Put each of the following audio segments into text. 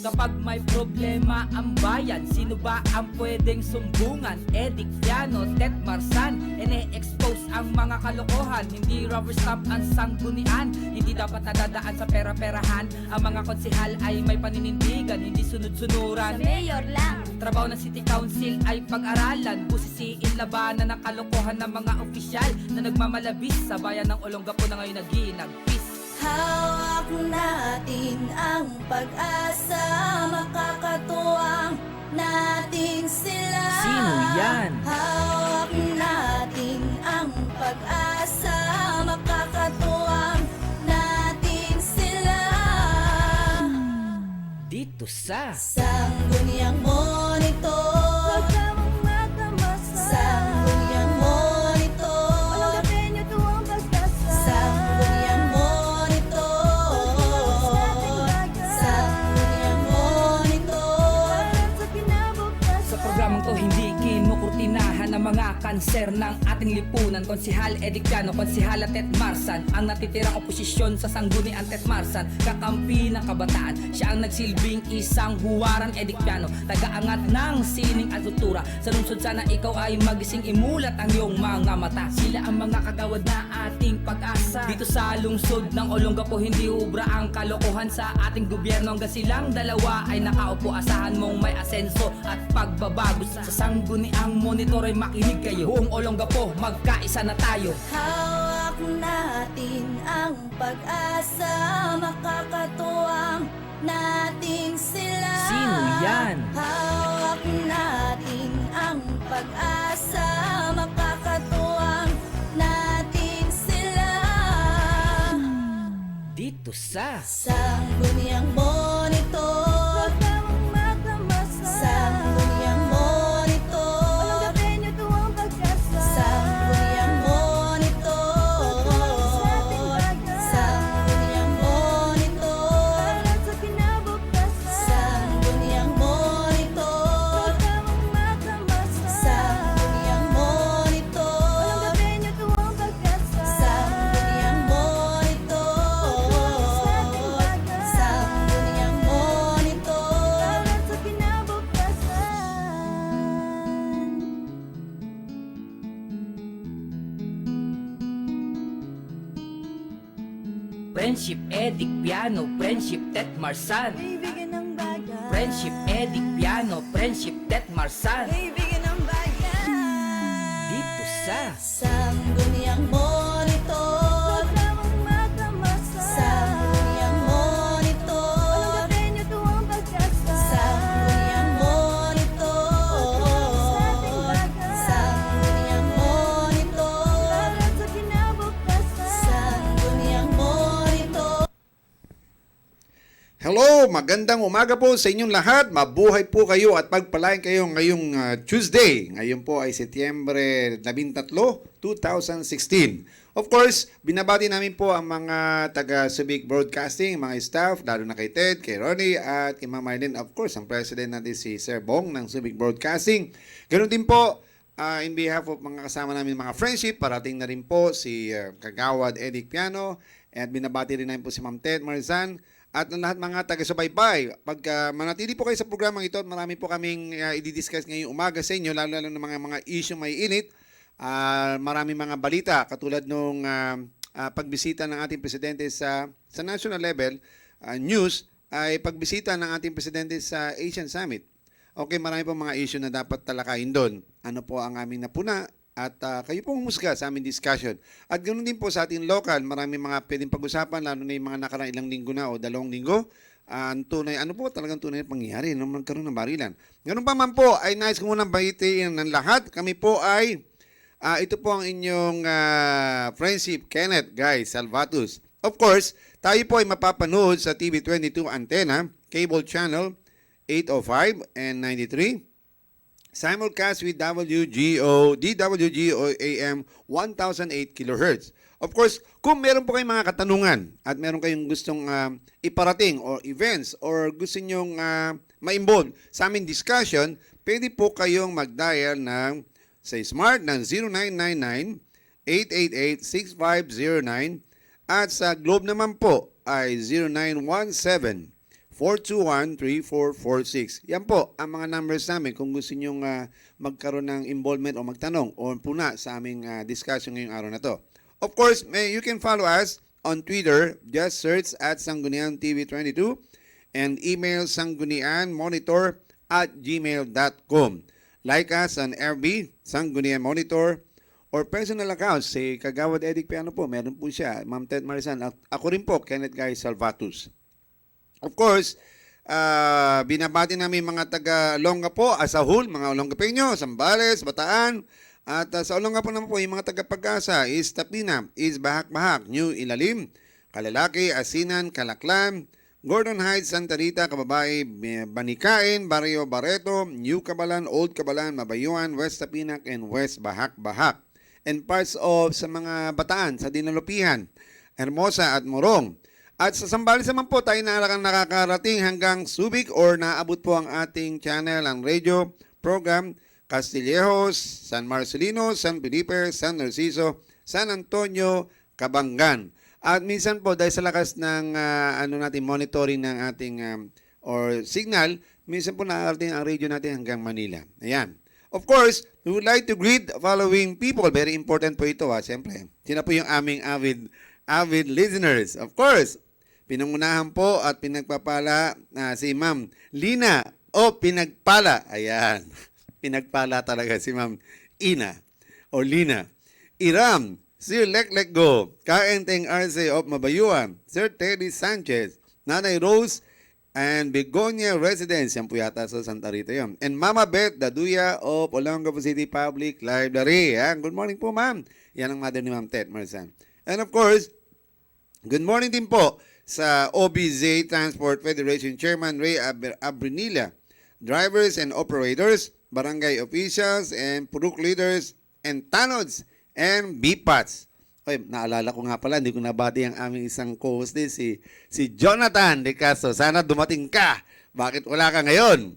Kapag may problema ang bayan, sino ba ang pwedeng sumbungan? Edic Piano, Tet Marsan, ine-expose ang mga kalokohan. Hindi rubber stamp ang sanggunian, hindi dapat nadadaan sa pera-perahan. Ang mga konsehal ay may paninindigan, hindi sunod-sunuran. Sa mayor lang. Trabaho ng City Council ay pag-aralan, busisiin labanan ng kalokohan ng mga opisyal na nagmamalabis sa bayan ng Olongapo na ngayon naginagpis. Hawak natin ang pag-asa, makakatuwang natin sila. Sino yan? Hawak natin ang pag-asa, makakatuwang natin sila. Dito sa Sangguniang Monitor, Sangguniang Monitor, Sangguniang Monitor, Sangguniang Monitor. Sa programang to hindi kinukurtinahan ang mga kanser ng ating lipunan. Konsehal Edic Piano, Konsehal Tet Marsan, ang natitirang oposisyon sa sanggunian Tet Marsan, kakampi ng kabataan. Siya ang nagsilbing isang huwaran. Edic Piano, tagaangat ng sining at tutura. Sa lungsod sana ikaw ay magising, imulat ang iyong mga mata. Sila ang mga kagawad na ating pag-asa. Dito sa lungsod ng Olongapo hindi ubra ang kalokohan sa ating gobyerno. Hanggang silang dalawa ay nakaupo, asahan mong may asenso at pagbabago. Sa sangguniang monitor ay makinig kayo. Buong Olongapo, magkaisa na tayo. Hawak natin ang pag-asa, makakatuwang natin sila. Sino yan? Hawak natin ang pag-asa, makakatuwang natin sila. Dito sa Sangguniang Monitor, Sangguniang Monitor, Sangguniang Monitor, Sangguniang Monitor, Sangguniang Monitor, Sangguniang Monitor, Sangguniang Monitor, Sangguniang Monitor. Friendship Edic Piano, Friendship Tet Marsan. Kaibigan ng bayan, Friendship Edic Piano, Friendship Tet Marsan. kaibigan ng bayan. Dito sa Sangguniang Monitor, Sangguniang Monitor, Sangguniang Monitor, Sangguniang Monitor, Sangguniang Monitor. Hello, magandang umaga po sa inyong lahat. Mabuhay po kayo at pagpalain kayo ngayong Tuesday. Ngayon po ay Setyembre 13, 2016. Of course, binabati namin po ang mga taga-Subic Broadcasting, mga staff, lalo na kay Ted, kay Ronnie, at kay Ma'am Marlene, of course, ang president natin si Sir Bong ng Subic Broadcasting. Ganoon din po, in behalf of mga kasama namin mga friendship, parating na rin po si Kagawad Edic Piano, at binabati rin namin po si Ma'am Ted Marzan, at ang lahat mga taga-subaybay. Pag manatili po kayo sa programang ito, marami po kaming i-discuss ngayong umaga sa inyo, lalo ng mga issue may init. Marami mga balita katulad nung pagbisita ng ating presidente sa national level news ay pagbisita ng ating presidente sa Asian Summit. Okay, marami po mga issue na dapat talakayin doon. Ano po ang aming napuna at kayo pong humusga sa aming discussion. At ganoon din po sa ating local, marami mga pwedeng pag-usapan lalo na yung mga nakarang ilang linggo na o 2 linggo. Tunay, ano po talagang tunay na pangyayari nung magkaroon ng barilan. Ganun pa man po, ay nais ko munang bahitiin ng lahat. Kami po ay ito po ang inyong friendship, Kenneth Guy Salvatus. Of course, tayo po ay mapapanood sa TV22 Antenna, Cable Channel 805 and 93. Simulcast with DWGO AM 1008 kHz. Of course, kung meron po kayong mga katanungan at meron kayong gustong iparating or events or gusto nyong ma-involve sa aming discussion, pwede po kayong mag-dial ng sa Smart ng 0999-888-6509 at sa Globe naman po ay 421-3446. Yan po ang mga numbers namin kung gusto nyo magkaroon ng involvement o magtanong o puna sa aming discussion ngayong araw na to. Of course, you can follow us on Twitter. Just search at Sanggunian TV22 and email sanggunianmonitor@gmail.com. Like us on FB, Sanggunian Monitor, or personal accounts, si Kagawad Edic Piano po, meron po siya, Ma'am Ted Marisan. Ako rin po, Kenneth Guy Salvatus. Of course, binabati namin mga taga-Olonga po as a whole, mga Olongapeño, Zambales, Bataan, at sa Olonga po naman po, yung mga taga-Pag-asa, is Tapina, is Bahak-Bahak, New Ilalim, Kalalaki, Asinan, Kalaklan, Gordon Heights, Santa Rita, Kababae, Banikain, Barrio Barreto, New Cabalan, Old Cabalan, Mabayuan, West Tapinac, and West Bahak-Bahak. And parts of sa mga Bataan, sa Dinalupihan, Hermosa at Morong. At sa Zambales naman po, tayo nakakarating hanggang Subic or naabot po ang ating channel, ang radio program, Castillejos, San Marcelino, San Felipe, San Narciso, San Antonio, Cabangan. At minsan po, dahil sa lakas ng monitoring ng ating or signal, minsan po nakakarating ang radio natin hanggang Manila. Ayan. Of course, we would like to greet the following people. Very important po ito, siyempre. Sino po yung aming avid listeners? Of course, pinangunahan po at pinagpapala si Ma'am Lina o Pinagpala. Ayan. Pinagpala talaga si Ma'am Ina o Lina. Iram, Sir Leklek Go, Kaenteng Arce of Mabayuan, Sir Teddy Sanchez, Nanay Rose, and Begonia Residence. Yan po yata sa Santa Rita yun. And Mama Beth Daduya of Olongapo City Public Library. Yan. Good morning po, ma'am. Yan ang mother ni Ma'am Ted Marsan. And of course, good morning din po sa OBZ Transport Federation Chairman Ray Abrinila, drivers and operators, barangay officials, and puruk leaders, and tanods, and BPATs. Okay, naalala ko nga pala, hindi ko nabati ang aming isang co-host din, si Jonathan De Castro. Sana dumating ka. Bakit wala ka ngayon?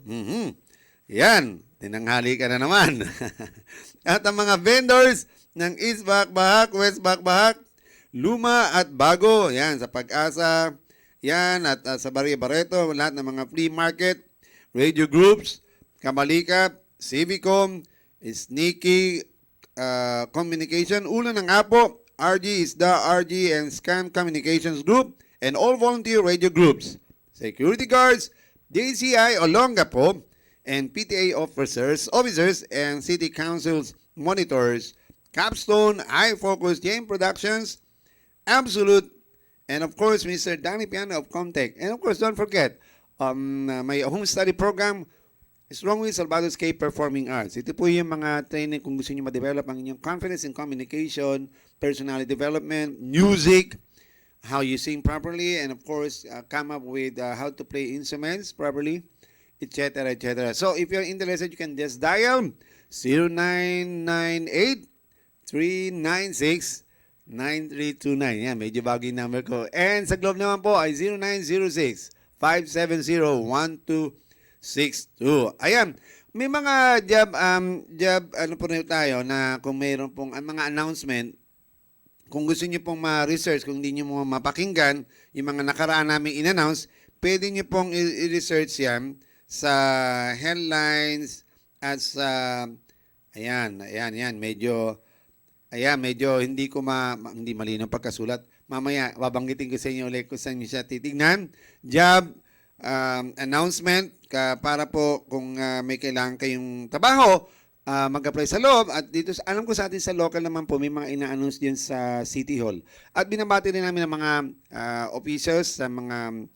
Yan, tinanghali ka na naman. At ang mga vendors ng East Bahak-Bahak, West Bahak-Bahak, Luma at Bago, yan, sa Pag-asa, yan, at sa Barrio Barreto, lahat ng mga flea market, radio groups, Kamalikap, Civicom, Sneaky Communication, Ulo ng Apo, RG Isda, RG and Scam Communications Group, and all volunteer radio groups, security guards, DCI Olongapo, and PTA officers, and city councils, monitors, Capstone, iFocus, JM Productions, Absolute, and of course, Mr. Danny Piano of Comtech. And of course, don't forget, may home study program, Strong Will Salvados K Performing Arts. Ito po yung mga training kung gusto nyo ma-develop ang inyong confidence in communication, personality development, music, how you sing properly, and of course, come up with how to play instruments properly, etc., etc. So, if you're interested, you can just dial 0998-396-9329. Yan, medyo bago yung number ko. And sa Globe naman po ay 0906-570-1262. Ayan, may mga ano po na tayo na kung mayroon pong mga announcement, kung gusto niyo pong ma-research, kung hindi niyo mo mapakinggan, yung mga nakaraan namin in-announce, pwede niyo pong i-research yan sa headlines at sa, ayan, medyo hindi ko hindi malinaw pagkasulat. Mamaya, babanggitin ko sa inyo ulit kung saan nyo siya titignan. Job announcement para po kung may kailangan kayong trabaho, mag-apply sa loob. At dito, alam ko sa atin sa local naman po, may mga ina-announce din sa City Hall. At binabati rin namin ng mga officials, sa mga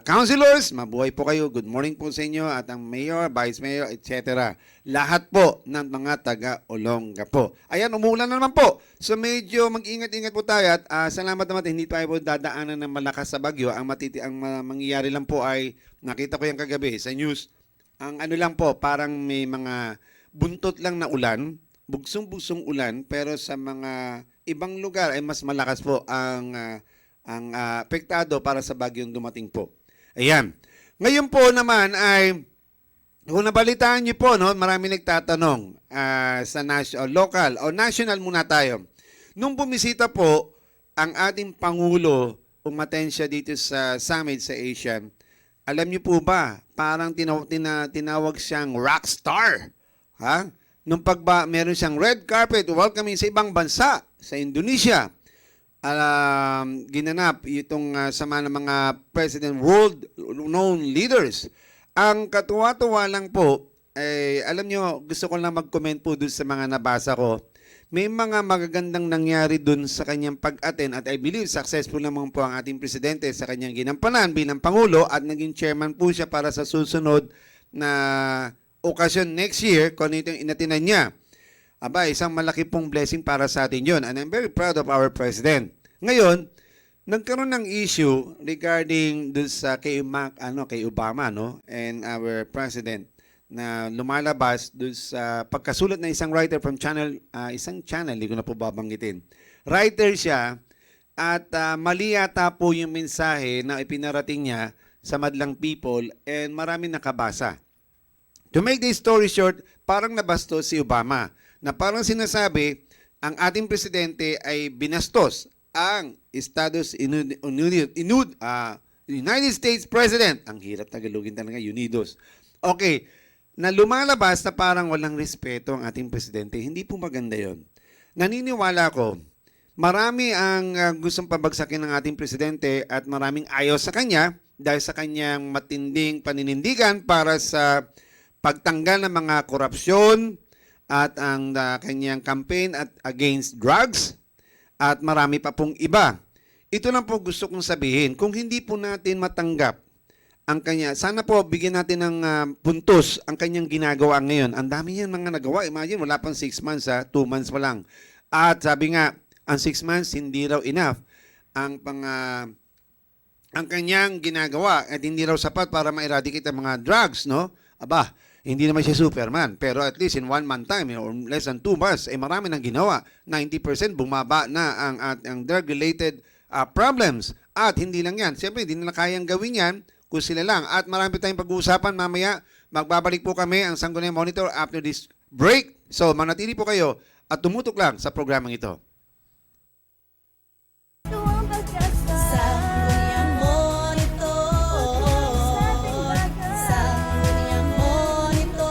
councilors, mabuhay po kayo. Good morning po sa inyo at ang mayor, vice mayor, etc. Lahat po ng mga taga-Olonga po. Ayan, umuulan na naman po. So medyo mag-ingat-ingat po tayo at salamat naman hindi tayo po dadaanan ng malakas sa bagyo. Ang mangyayari lang po ay nakita ko yung kagabi sa news. Ang ano lang po, parang may mga buntot lang na ulan, bugsong-bugsong ulan, pero sa mga ibang lugar ay mas malakas po ang apektado para sa bagyong dumating po. Ayan. Ngayon po naman ay, kung nabalitaan niyo po, no, marami nagtatanong sa local o national muna tayo. Nung bumisita po ang ating Pangulo, umaten siya dito sa summit sa Asia, alam niyo po ba, parang tinawag siyang rock star. Ha? Meron siyang red carpet welcoming sa ibang bansa, sa Indonesia. Ginanap itong sama ng mga president, world-known leaders. Ang katuwa-tuwa lang po, alam niyo, gusto ko lang mag-comment po dun sa mga nabasa ko. May mga magagandang nangyari dun sa kanyang pag-attend at I believe successful naman po ang ating presidente sa kanyang ginampanan bilang Pangulo at naging chairman po siya para sa susunod na okasyon next year kung ito yung inatinan niya. Aba, isang malaki pong blessing para sa atin yun. And I'm very proud of our president. Ngayon, nagkaroon ng issue regarding dun sa kay Obama, no? And our president na lumalabas doon sa pagkasulat ng isang writer from isang channel, hindi ko na po babanggitin. Writer siya at mali yata po yung mensahe na ipinarating niya sa madlang people and marami nakabasa. To make this story short, parang nabastos si Obama na parang sinasabi ang ating presidente ay binastos ang United States President. Ang hirap tagalogin talaga, Unidos. Okay, na lumalabas na parang walang respeto ang ating presidente. Hindi po maganda yon. Naniniwala ko, marami ang gustong pabagsakin ng ating presidente at maraming ayaw sa kanya dahil sa kanyang matinding paninindigan para sa pagtanggal ng mga korupsyon at ang kanyang campaign at against drugs at marami pa pong iba. Ito lang po gusto kong sabihin, kung hindi po natin matanggap ang kanya, sana po bigyan natin ng puntos ang kanyang ginagawa ngayon. Ang dami niyan mga nagawa. Imagine, wala pang 6 months 2 months pa lang. At sabi nga, ang 6 months hindi raw enough ang kanyang ginagawa at hindi raw sapat para ma-eradicate ang mga drugs, no? Aba, hindi naman siya Superman, pero at least in 1 month time or less than 2 months, marami nang ginawa. 90% bumaba na ang drug-related problems. At hindi lang yan. Siyempre, hindi nila kayang gawin yan kung sila lang. At marami tayong pag-uusapan mamaya. Magbabalik po kami ang Sangguniang Monitor after this break. So, manatili po kayo at tumutok lang sa programang ito. Sangguniang Monitor, Sangguniang Monitor.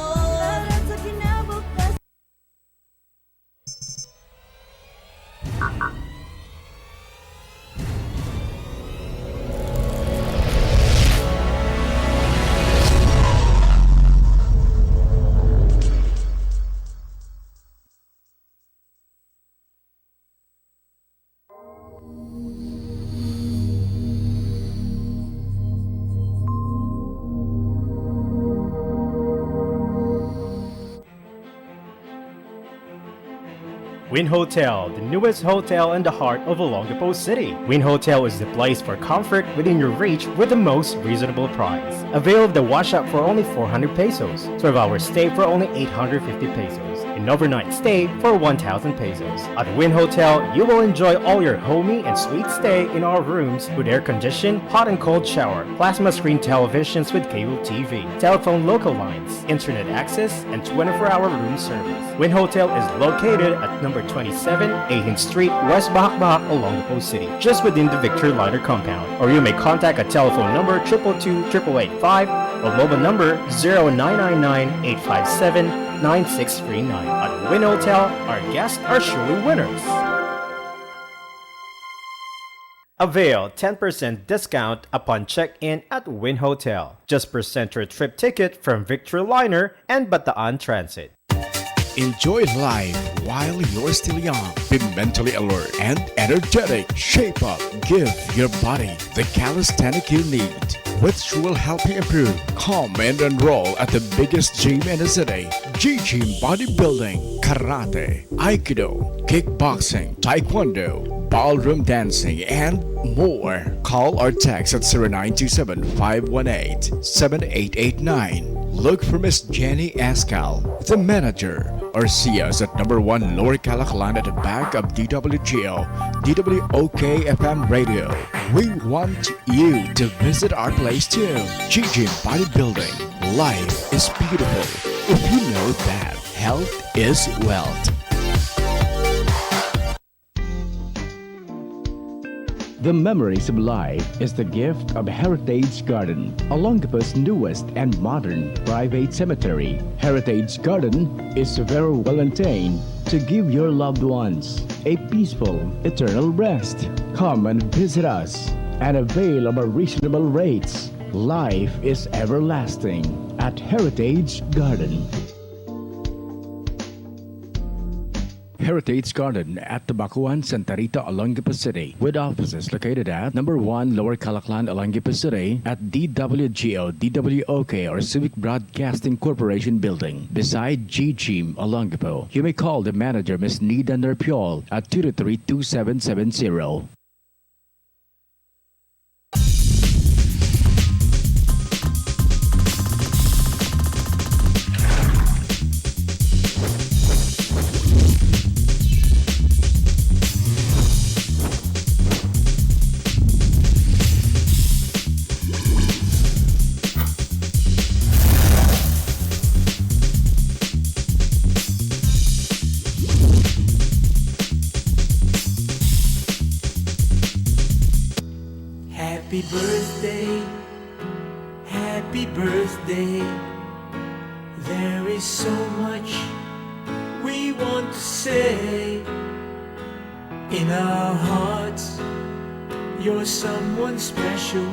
Win Hotel, the newest hotel in the heart of Olongapo City. Win Hotel is the place for comfort within your reach with the most reasonable price. Avail of the wash up for only 400 pesos, 12-hour stay for only 850 pesos, an overnight stay for 1,000 pesos. At Win Hotel, you will enjoy all your homey and sweet stay in our rooms with air-conditioned, hot and cold shower, plasma screen televisions with cable TV, telephone local lines, internet access, and 24-hour room service. Win Hotel is located at number 27 18th Street, West Bahakbahak, Olongapo City, just within the Victor Liner compound. Or you may contact a telephone number 222-8885 or mobile number 0999-857-9639. At Win Hotel, our guests are surely winners. Avail 10% discount upon check-in at Win Hotel. Just present your trip ticket from Victor Liner and Bataan Transit. Enjoy life while you're still young. Be mentally alert and energetic. Shape up. Give your body the calisthenic you need, which will help you improve. Come and enroll at the biggest gym in the city. G-Gym Bodybuilding, Karate, Aikido, Kickboxing, Taekwondo, Ballroom Dancing, and more. Call or text at 0927-518-7889. Look for Miss Jenny Escal, the manager, or see us at number 1 Lower Calaclan at the back of DWGO, DWOK FM Radio. We want you to visit our place too. G-Gym Bodybuilding. Life is beautiful if you know that health is wealth. The memories of life is the gift of Heritage Garden, Olongapo's newest and modern private cemetery. Heritage Garden is very well maintained to give your loved ones a peaceful, eternal rest. Come and visit us and avail of our reasonable rates. Life is everlasting at Heritage Garden. Heritage Garden at Tabacuan, Santa Rita, Olongapo City, with offices located at number 1 Lower Calaclan, Olongapo City, at DWGO, DWOK, or Civic Broadcasting Corporation Building, beside G-Gym, Olongapo. You may call the manager, Ms. Nida Nerpiol, at 223-2770. Happy birthday, happy birthday. There is so much we want to say. In our hearts, you're someone special.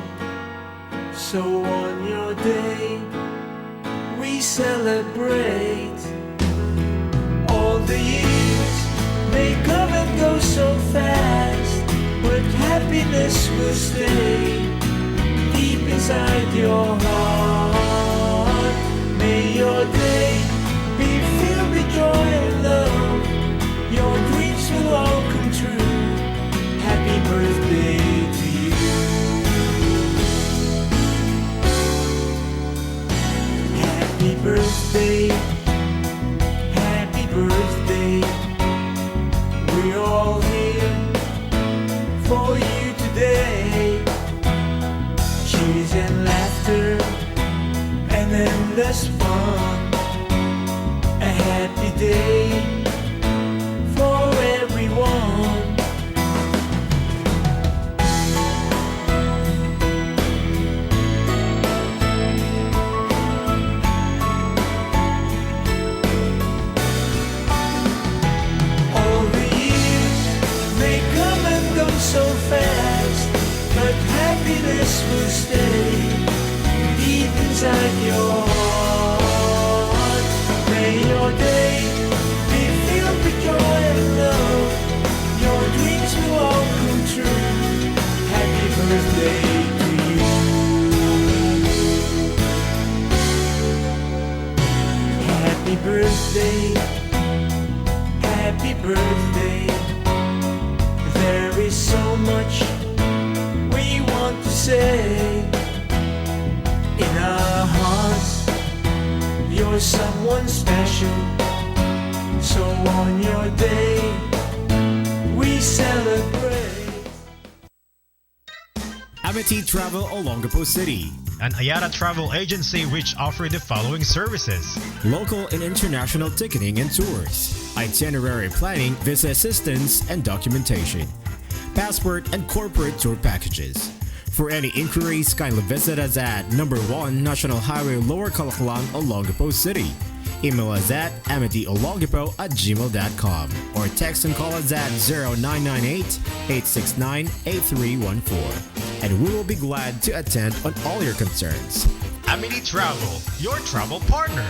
So on your day, we celebrate. All the years may come and go so fast, but happiness will stay deep inside your heart. May your day be filled with joy and love. Your dreams will all come true. Happy birthday to you. Happy birthday, happy birthday. We're all here for you today. Cheers and laughter and endless fun. A happy day for everyone. All the years may come and go so fast, but happiness will stay deep inside your heart. May your day be filled with joy and love. Your dreams will all come true. Happy birthday to you. Happy birthday, happy birthday. There is so much we want to say. In our hearts, you're someone special. So on your day, we celebrate. Amity Travel Olongapo City. An Ayala travel agency which offer the following services: Local and international ticketing and tours, itinerary planning, visa assistance and documentation, passport and corporate tour packages. For any inquiries, kindly visit us at number 1 National Highway, Lower Calaclan, Olongapo City. Email us at amityolongapo@gmail.com or text and call us at 0998-869-8314. And we will be glad to attend on all your concerns. Amity Travel, your travel partner.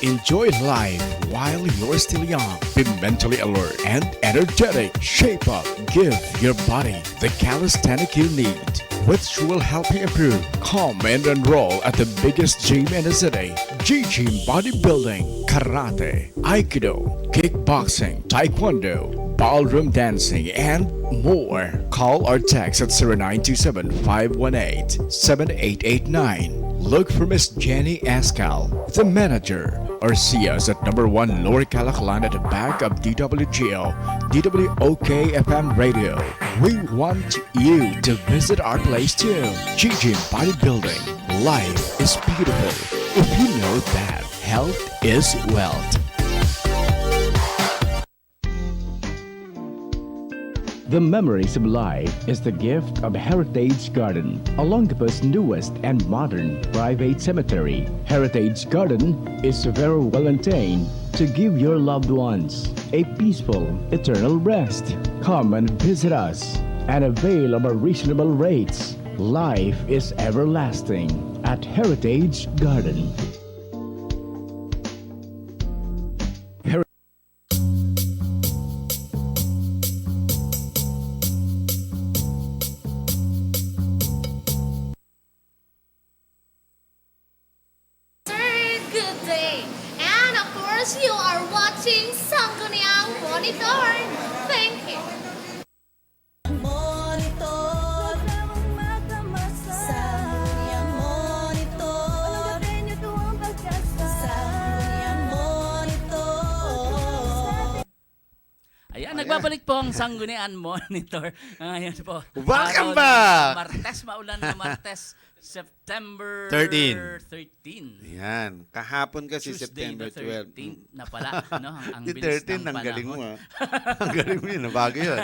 Enjoy life while you're still young. Be mentally alert and energetic. Shape up. Give your body the calisthenic you need, which will help you improve. Come and enroll at the biggest gym in the city. G-Gym Bodybuilding, Karate, Aikido, Kickboxing, Taekwondo, Ballroom Dancing, and more. Call or text at 0927-518-7889. Look for Miss Jenny Ascal, the manager. or see us at number 1 Lower Calaclan at the back of DWGL, DWOK FM Radio. We want you to visit our place too. GG Bodybuilding. Life is beautiful if you know that health is wealth. The memories of life is the gift of Heritage Garden, Olongapo's newest and modern private cemetery. Heritage Garden is very well maintained to give your loved ones a peaceful, eternal rest. Come and visit us and avail of our reasonable rates. Life is everlasting at Heritage Garden. Good day. And of course, you are watching Sangguniang Monitor. Thank you. Monitor. Sangguniang Monitor. Sangguniang Monitor. Ayan, nagbabalik po ang Sangguniang Monitor. Ngayon po. Welcome araw ng back! Martes, maulan na Martes, September 13. 13. Yan. Kahapon kasi Tuesday September the 12. 13 na pala. No? Ang Di bilis 13, ng ang galing mo panahon. Ang galing mo yun, bago yun.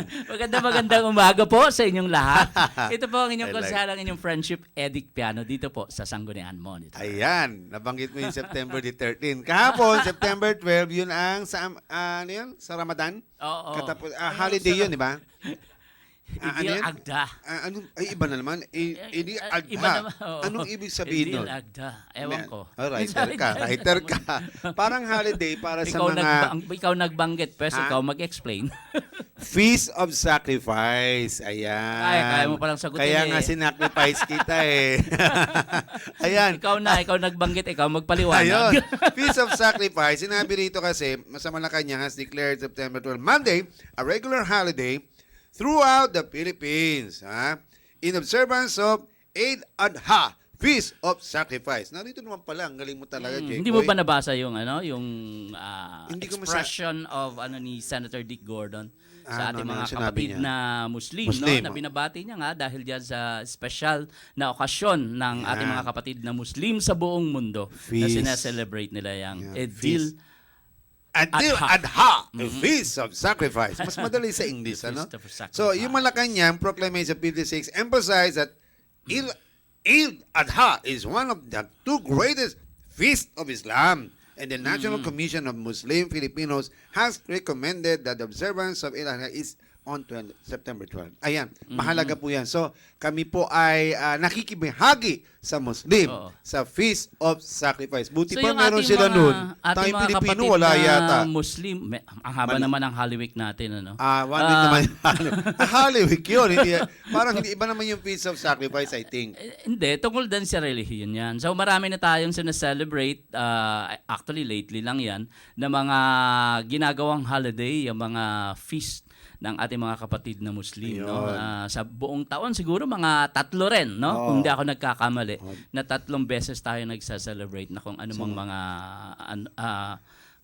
Magandang umaga po sa inyong lahat. Ito po ang inyong I like- konsehalang inyong friendship, Edic Piano, dito po sa Sangguniang Monitor. Ayan, nabanggit mo yung September the 13. Kahapon, September 12, yun ang ano yun? Sa Ramadan? Oo. Katapos, holiday yun, di ba? Idil Agda. Ay, iba na naman. Idi Adha. Iba naman, oo. Anong ibig sabihin Idil nun? Agda. Ewan ko. Oh, writer ka. Parang holiday para sa Ikaw, mga ikaw nagbanggit, pero Ha? ikaw mag-explain. Feast of Sacrifice. Ayan. Ay, kaya mo palang sagutin Kaya eh. nga sinacrifice kita eh. Ayan. ikaw nagbanggit, ikaw magpaliwanag. Ayun. Feast of Sacrifice. Sinabi rito kasi, sa Malacanang has declared September 12, Monday, a regular holiday throughout the Philippines. Ha? In observance of Eid Adha, Feast of Sacrifice. Narito naman pala, ang galing mo talaga, Jake. Hindi mo ba nabasa yung Hindi ko expression of ni Senator Dick Gordon sa ating mga sinabi kapatid niya? na Muslim, Muslim, no? Na binabati niya nga dahil diyan sa special na okasyon ng ating mga kapatid na Muslim sa buong mundo na Feast. sineselebrate nila yung Yeah, Edil Adil Adha, the Feast of Sacrifice. Mas madali sa English, The ano? Feast of Sacrifice. So, yung Malacanang Proclamation 56 emphasized that Eid Adha is one of the two greatest feasts of Islam. And the National Commission of Muslim Filipinos has recommended that the observance of Eid Adha is on September 12. Ayan, mahalaga po yan. So, kami po ay nakikibahagi sa Muslim Oo. sa Feast of Sacrifice. Buti So, pa yung meron ating sila mga- nun. ating Tayong mga Pilipino, kapatid wala na yata. Muslim, ang haba naman ang Holy Week natin, ano? One week naman. Holy Week yun. Hindi, parang hindi iba naman yung Feast of Sacrifice, I think. Hindi, tungkol din sa relihiyon yan. So marami na tayong sineselebrate, actually lately lang yan, na mga ginagawang holiday, yung mga feast ng ating mga kapatid na Muslim. No? Ayun. Sa buong taon, siguro mga 3 rin, no? Oo. Kung hindi ako nagkakamali, na 3 beses tayo nagsa-celebrate na kung anumang mga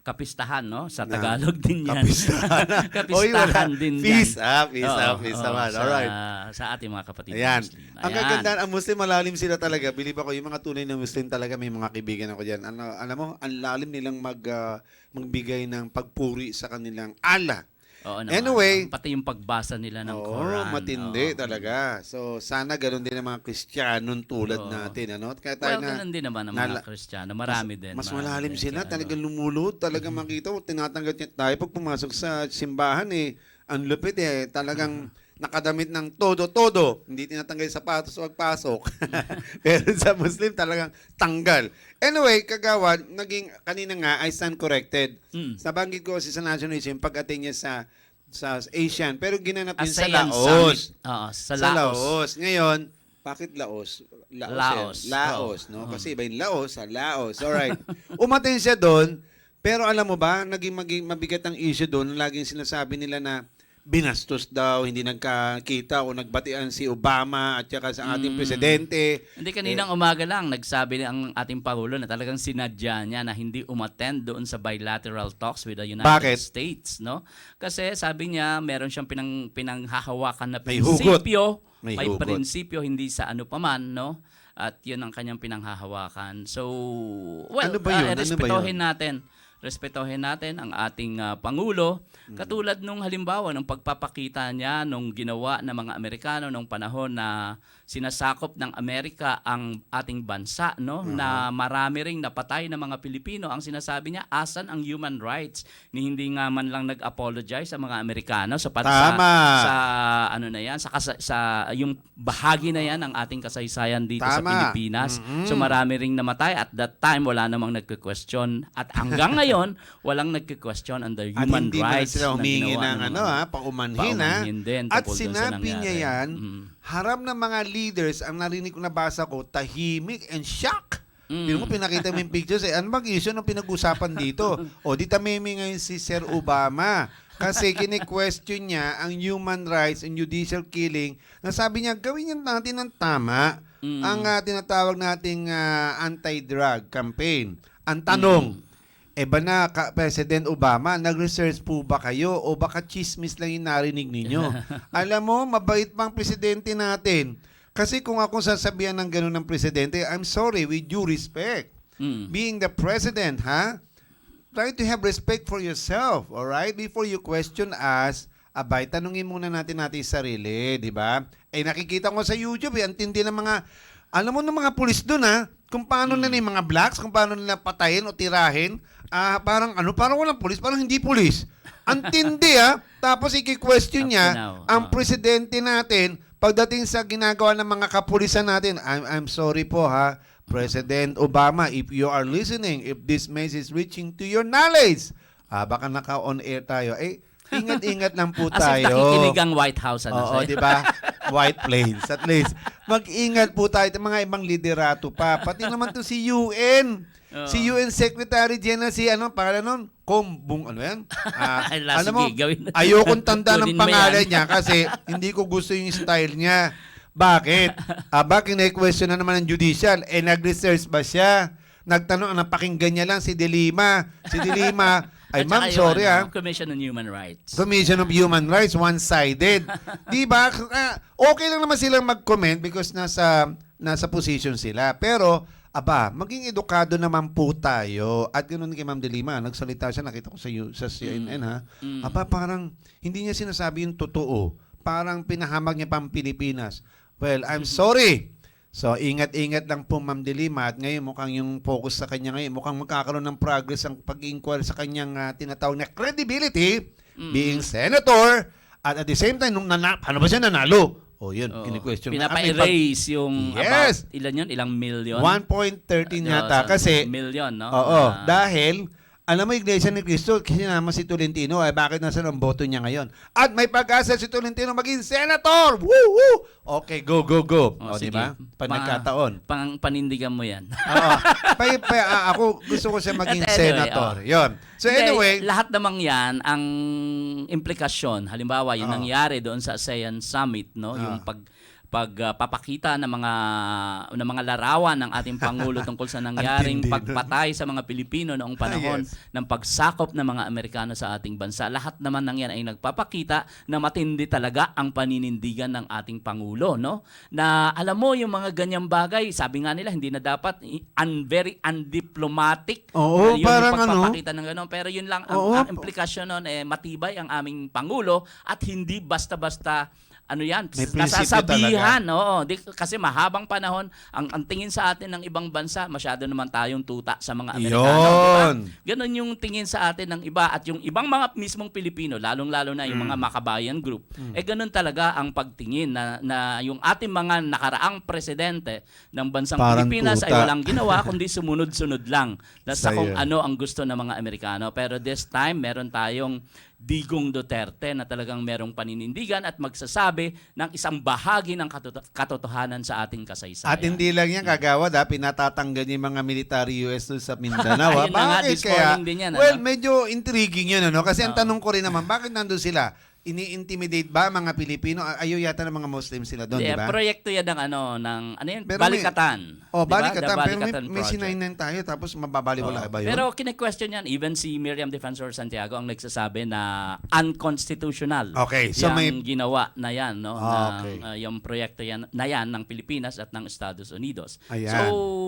kapistahan, no? Sa Tagalog din yan. Kapistahan. Kapistahan din yan. Feast, feast, Oo, feast oo, naman. sa- Alright. Sa ating mga kapatid na Ayan. Muslim. Ang Ayan. kagandaan, ang Muslim, malalim sila talaga. Believe ako, yung mga tunay na Muslim talaga, may mga kaibigan ako dyan. Alam mo, ang lalim nilang magbigay ng pagpuri sa kanilang Allah. Oo naman. Anyway, Pati yung pagbasa nila ng Oo, Quran. matindi Oo. talaga. So, sana ganoon din ang mga Kristiyanong tulad Oo. natin. Ano? Kaya Well, ganun din naman ang mga Kristiyano. Marami din. Mas marami malalim din sila. kaya, Talagang lumulod. Talagang makita mo, tinatanggap niya tayo. Pag pumasok sa simbahan, ang lupit Talagang nakadamit ng todo-todo. Hindi tinatanggal yung sapatos o pagpasok. Pero sa Muslim, talagang tanggal. Anyway, kagawad, kanina nga, I stand corrected. Nabanggit ko kasi sa nationalism, pag-atin niya sa Asian. Pero ginanap yun sa ASEAN Laos. Summit. Oo, sa Sa Laos. Laos. Ngayon, bakit Laos? Laos. Laos, Oo. no? Kasi iba yung Laos sa Laos. Alright. Umatin siya doon, pero alam mo ba, naging mabigat ang issue doon. Laging sinasabi nila na binastos daw, hindi nagkakita o nagbatian si Obama at saka sa ating presidente. Hindi, kaninang umaga lang, nagsabi ang ating Pangulo na talagang sinadya niya na hindi umattend doon sa bilateral talks with the United Bakit? States. No? Kasi sabi niya, meron siyang pinanghahawakan na May hugot. prinsipyo. May May hugot. prinsipyo, hindi sa ano paman, no? At yun ang kanyang pinanghahawakan. So, well, Ano ba yun? Ano ba respetuhin yun? natin. Respetuhin natin ang ating Pangulo. Katulad nung halimbawa, nung pagpapakita niya nung ginawa ng mga Amerikano nung panahon na sinasakop ng Amerika ang ating bansa, no? Na marami ring napatay na mga Pilipino. Ang sinasabi niya, asan ang human rights? Ni hindi nga man lang nag-apologize sa mga Amerikano sa Tama. sa ano na yan, sa yung bahagi na yan ng ating kasaysayan dito sa Tama. Pilipinas. So marami ring namatay. At that time, wala namang nagke-question. At hanggang ngayon, walang nagke-question on the At human hindi man rights sila humingi ginawa ng paumanhin, paumanhin din At tungkol dun sa sinabi nangyari. niya yan, Mm. harap ng mga leaders, ang narinig ko, nabasa ko, tahimik and shock. Pero mo pinakita mo yung pictures, ano bang issue ng pinag-usapan dito? O di tamimi ngayon si Sir Obama. Kasi kini-question niya ang human rights and judicial killing na sabi niya, gawin niya natin ng tama ang tinatawag nating anti-drug campaign. Ang tanong, ba na President Obama, nag-research po ba kayo o baka chismis lang yung narinig ninyo? Alam mo, mabait pang presidente natin. Kasi kung ako sasabihan ng gano'n ng presidente, I'm sorry, with due respect. Being the president, try to have respect for yourself, alright? Before you question us, abay, tanungin muna natin sarili, di ba? Nakikita ko sa YouTube, ang tindi ng mga, alam mo ng mga pulis doon, kung paano na yung mga blacks, kung paano nila patayin o tirahin, parang walang pulis, parang hindi pulis. Ang tindi, Tapos iki-question niya, ang presidente natin, pagdating sa ginagawa ng mga kapulisan natin, I'm sorry po, President Obama, if you are listening, if this message is reaching to your knowledge, baka naka-on air tayo. Ingat-ingat lang po As if tayo. nakikinig ang White House. Oo, di ba? White Plains, at least. Mag-ingat po tayo. Mga ibang liderato pa. Pati naman to si UN. Si UN Secretary General, pangalan nun? Ano yan? Alam mo, ayokong tanda ng pangalan niya kasi hindi ko gusto yung style niya. Bakit? Kine-question na naman ng judicial. Nag-research ba siya? Nagtanong, napakinggan niya lang si De Lima. Si De Lima, ay ma'am, sorry Commission on Human Rights. Commission of Human Rights, one-sided. Di ba? Okay lang naman silang mag-comment because nasa position sila. Pero, maging edukado naman po tayo. At ganoon kay Ma'am De Lima, nagsalita siya, nakita ko sa CNN, parang hindi niya sinasabi yung totoo. Parang pinahamag niya pang Pilipinas. Well, I'm sorry. So, ingat-ingat lang po, Ma'am De Lima. At ngayon, mukhang yung focus sa kanya ngayon, mukhang magkakaroon ng progress ang pag-inquire sa kanyang tinatawag na credibility, being senator, at the same time, paano ba siya nanalo? Yun, kini-question. Pinapa-erase yung yes! about, ilan yun? Ilang million? 1.13 yata. Kasi, million, no? dahil, alam mo, Iglesia ni Cristo, sinama si Tolentino, bakit nasa ang boto niya ngayon? At may pag-asa si Tolentino maging senator! Woo! Woo! Okay, go, go, go. Di ba? Nagkataon. Panindigan mo yan. Ako, gusto ko siya maging Anyway, senator. Yun. So anyway, lahat namang yan, ang implikasyon, halimbawa, yung nangyari doon sa ASEAN Summit, no? Yung pagpapakita ng mga larawan ng ating Pangulo tungkol sa nangyaring pagpatay sa mga Pilipino noong panahon ng pagsakop ng mga Amerikano sa ating bansa. Lahat naman ng yan ay nagpapakita na matindi talaga ang paninindigan ng ating Pangulo, no? Na alam mo yung mga ganyang bagay, sabi nga nila hindi na dapat very undiplomatic. Oo, Yun parang yung pagpapakita ng gano'n. Pero yun lang ang implikasyon nun, matibay ang aming Pangulo at hindi basta-basta nasasabihan, kasi mahabang panahon ang tingin sa atin ng ibang bansa, masyado naman tayong tuta sa mga Amerikano, diba? Ganon yung tingin sa atin ng iba at yung ibang mga mismong Pilipino, lalong-lalo na yung mga makabayan group, ganon talaga ang pagtingin na yung ating mga nakaraang presidente ng bansang parang Pilipinas tuta. ay walang ginawa kundi sumunod-sunod lang sa kung Sayang. ano ang gusto ng mga Amerikano. Pero this time, meron tayong Digong Duterte na talagang merong paninindigan at magsasabi ng isang bahagi ng katotohanan sa ating kasaysayan. At hindi lang yan kagawad, pinatatanggal yung mga military US doon sa Mindanao. Ayun na nga, Bakit this kaya? morning din yan, Well, medyo intriguing yun, Kasi ang tanong ko rin naman, bakit nandun sila? ini-intimidate ba mga Pilipino? Ayaw yata ng mga Muslim sila doon, di ba? Proyekto yan ng ano yun? Pero may- Balikatan. Oh, Di ba? balikatan. The Pero Balikatan may Project. sinainan tayo tapos mababaliwala ba yun? Pero kine-question yan, even si Miriam Defensor Santiago ang nagsasabi na unconstitutional. Okay, so yung may- ginawa na yan, no? Okay. Yung proyekto yan, na yan ng Pilipinas at ng Estados Unidos. Ayan. So,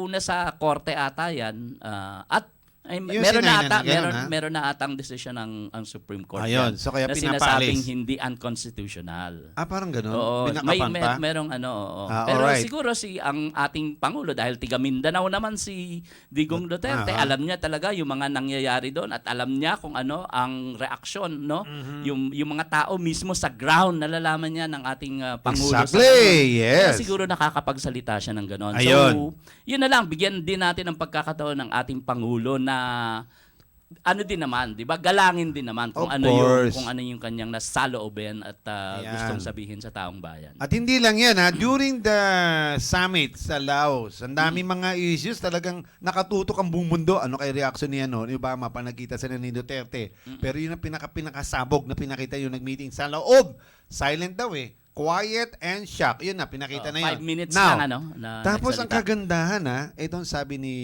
nasa korte ata yan. At Yung meron na sinainan ata, na ganun, ha? meron na atang desisyon ng ang Supreme Court. Ayun, yan, so kaya na pinapalis. sinasabing hindi unconstitutional. Parang ganun? Oo, Binakapan pa? merong ano, oo. Ah, Pero alright. siguro ang ating Pangulo, dahil tiga Mindanao naman si Digong Duterte, alam niya talaga yung mga nangyayari doon at alam niya kung ano ang reaksyon, no? Yung mga tao mismo sa ground, nalalaman niya ng ating Pangulo. Exactly, Kaya yes. siguro nakakapagsalita siya ng gano'n. Ayun. So, yun na lang, bigyan din natin ng pagkakataon ng ating Pangulo na ano din naman, 'di ba? Galangin din naman kung Of ano course. yung kanyang nasaloobin at Ayan. gustong sabihin sa taong bayan. At hindi lang yan ha, during the summit sa Laos, ang dami mga issues talagang nakatutok ang buong mundo. Ano kay reaction niya no? Ni Obama pa nagkita sila ni Duterte. Pero yun ang pinakasabog na pinakita yung nag-meeting sa loob. Silent daw eh. Quiet and shock. Yun na, pinakita na yun. 5 minutes Now, lang na tapos ang nagsalita. kagandahan ha, itong sabi ni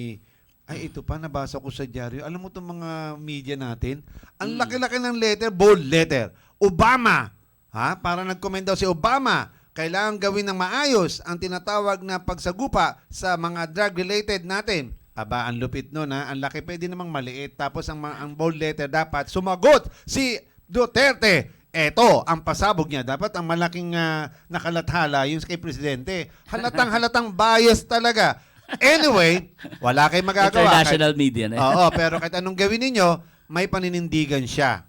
ito pa, nabasa ko sa dyaryo. Alam mo itong mga media natin? Ang laki-laki ng letter, bold letter. Obama. Para nag-comment daw si Obama, kailangan gawin ng maayos ang tinatawag na pagsagupa sa mga drug-related natin. Aba, ang lupit nun ha. Ang laki, pwede namang maliit. Tapos ang bold letter dapat sumagot si Duterte. Eto, ang pasabog niya. Dapat ang malaking nakalathala yung kay Presidente. Halatang bias talaga. Anyway, wala kayong magagawa. International media na. Oo, pero kahit anong gawin ninyo, may paninindigan siya.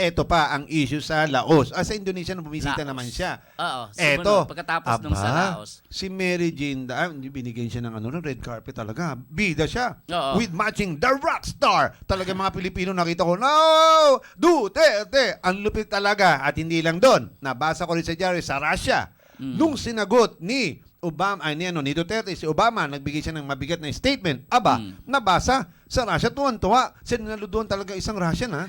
Eto pa ang issue sa Laos. Sa Indonesia, nung bumisita Laos. naman siya. Oo, Eto. pagkatapos nung sa Laos. Si Mary Jane, binigyan siya ng ng red carpet talaga. Bida siya. Oo. With matching the rock star. Talaga mga Pilipino nakita ko, no! Duterte! Ang lupit talaga. At hindi lang doon. Nabasa ko rin sa diary sa Russia. Nung sinagot ni Obama, ni Duterte, si Obama, nagbigay siya ng mabigat na statement. Nabasa sa Russia, tuwan-tuwa. Sinaluduan talaga isang Russian, ha?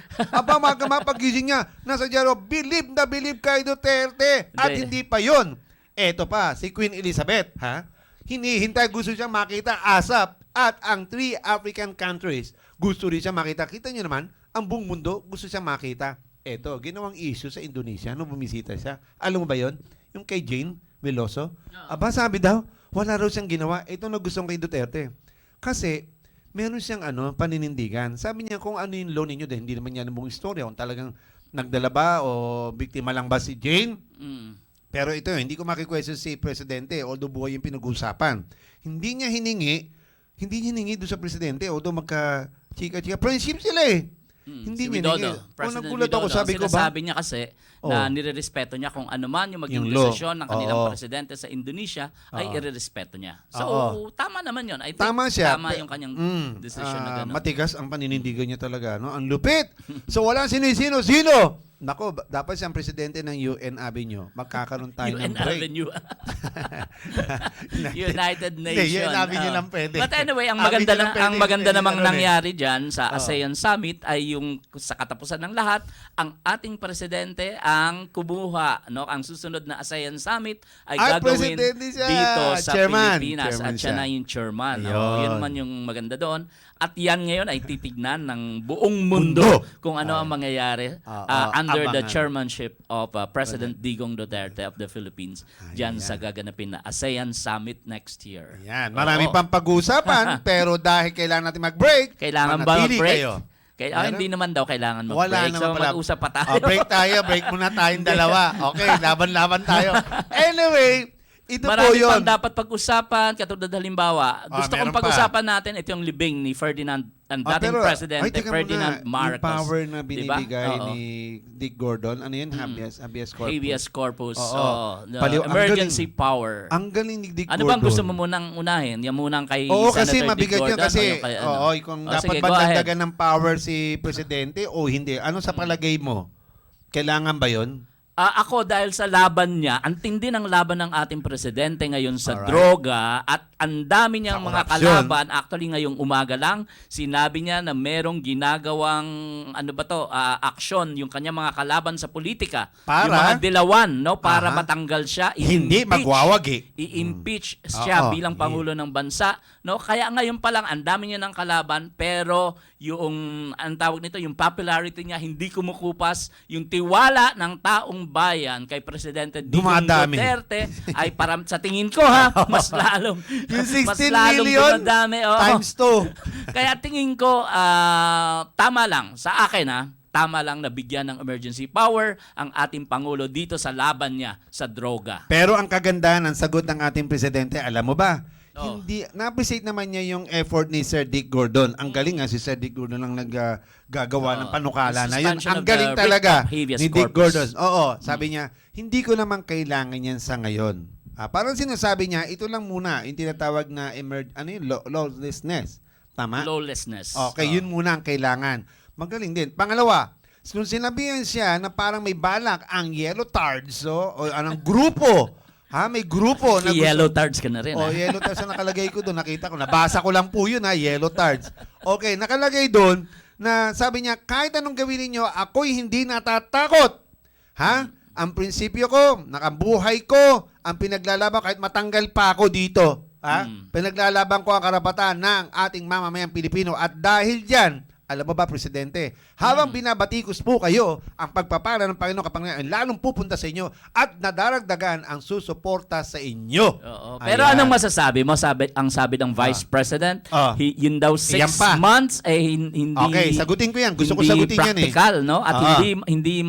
Mapagising niya, nasa dyaryo, believe na believe kay Duterte. At hindi pa yon. Eto pa, si Queen Elizabeth, ha? Hinihintay, gusto siyang makita ASAP. At ang 3 African countries, gusto rin siya makita. Kita niyo naman, ang buong mundo, gusto siyang makita. Eto, ginawang issue sa Indonesia nung bumisita siya. Alam mo ba yon? Yung kay Jane Veloso. Aba, sabi daw, wala raw siyang ginawa. Ito na gusto kay Duterte. Kasi, meron siyang paninindigan. Sabi niya, kung ano yung law ninyo, dahil hindi naman yan ang buong istorya. Kung talagang nagdala ba o biktima lang ba si Jane. Pero ito, hindi ko maki-question si Presidente, although buhay yung pinag-uusapan. Hindi niya hiningi doon sa Presidente, although magka-chika-chika. Friendship sila eh. Si Hindi niya Widodo, hiningi. President Nagulat ako, Widodo, sabi ko ba? sinasabi niya kasi na nirerespeto niya kung ano man yung maging Yung law. desisyon ng kanilang Oo. presidente sa Indonesia ay irerespeto niya. So, Oo. tama naman yun. I think Tama siya. Tama yung kanyang desisyon na gano'n. Matigas ang paninindigan niya talaga. No? Ang lupit. So, walang sino-sino. Nako, dapat siyang presidente ng UN Avenue. Magkakaroon tayo UN ng break. Avenue. United Nations. Hindi, UN Avenue lang pwede. But anyway, ang Avenue maganda lang pwede, ang maganda pwede namang ganun eh. nangyari diyan sa ASEAN Summit ay yung sa katapusan ng lahat, ang ating presidente ang kumuha, no? Ang susunod na ASEAN Summit ay gagawin presidente siya. dito sa Chairman. Pilipinas Chairman at siya siya. na yung chairman. No? Ayun. Yun man yung maganda doon. At yan ngayon ay titignan ng buong mundo kung ano ang mangyayari under the abangan. chairmanship of President Digong Duterte of the Philippines dyan sa gaganapin na ASEAN Summit next year. Yan, marami Oo. pang pag-uusapan, pero dahil kailangan natin mag-break, Kailangan ba manatili mag-break? kayo. Hindi naman daw kailangan mag-break. Wala naman So pala. mag-usap pa tayo. Break tayo, break muna tayong dalawa. Okay, laban-laban tayo. Anyway, ito po Marami yun. pang dapat pag-usapan, katulad halimbawa. Gusto kong meron pa. pag-usapan natin ito yung libing ni Ferdinand, ang dating presidente, teka Ferdinand muna, Marcos. yung power na Diba? binibigay Oo. ni Dick Gordon, ano yun? Habeas corpus. Habeas corpus. Oo. Oo. The Paliw- ang emergency galing. power. Ang galing ni Dick Ano Gordon. bang gusto mo munang unahin? Yan munang kay Oo, Senator kasi Dick mabigat yun. Gordon, Kasi, o yung kay ano? kung O, dapat sige, ba go ahead. dagdagan ng power si Presidente o hindi? Ano sa palagay mo? Kailangan ba yun? Ako dahil sa laban niya, ang tindi ng laban ng ating presidente ngayon sa Alright. droga at ang dami niyang Sa mga korupsyon. kalaban. Actually ngayong umaga lang, sinabi niya na merong ginagawang aksyon yung kanyang mga kalaban sa politika. Para? Yung mga dilawan, no, para Aha. matanggal siya, Hindi i-impeach. magwawagi. I-impeach siya Oo. bilang pangulo ng bansa, no? Kaya ngayon pa lang ang dami niya ng kalaban, pero yung ang tawag nito, yung popularity niya hindi kumukupas, yung tiwala ng taong bayan kay Presidente Digong Dumadami. Duterte ay sa tingin ko mas lalong Yung 16 mas lalong million dumadami, oo. times 2. Kaya tingin ko tama lang sa akin tama lang na bigyan ng emergency power ang ating pangulo dito sa laban niya sa droga. Pero ang kagandahan ng sagot ng ating presidente, alam mo ba? Oh. Hindi, na-appreciate naman niya yung effort ni Sir Dick Gordon. Ang galing nga si Sir Dick Gordon lang naggagawa ng panukala na yun. Suspension Ang of galing the talaga writ of habeas ni Dick corpus. Gordon. Oo, sabi niya, hindi ko naman kailangan yan sa ngayon. Parang sinasabi niya, ito lang muna, yung tinatawag na lawlessness. Tama? Lawlessness. Okay, yun muna ang kailangan. Magaling din. Pangalawa, kung sinabihan siya na parang may balak ang yellow tards o anong grupo, may grupo na Yellow tards ka na rin. yellow tards na nakalagay ko doon. Nakita ko. Nabasa ko lang po yun, yellow tards. Okay, nakalagay doon na sabi niya, kahit anong gawin niyo, ako'y hindi natatakot. Ang prinsipyo ko, nakabuhay ko, ang pinaglalaban kahit matanggal pa ako dito. Pinaglalaban ko ang karapatan ng ating mamamayang Pilipino. At dahil dyan, alam mo ba, Presidente, habang binabatikos po kayo, ang pagpapala ng Panginoon kapangyarihan lalong pupunta sa inyo at nadaragdagan ang susuporta sa inyo. Oo. Pero anong masasabi mo? Ang sabi ng Vice President, yun daw 6 Yan pa. months hindi Okay, sagutin ko yan. Gusto ko hindi sagutin yan practical, no? At hindi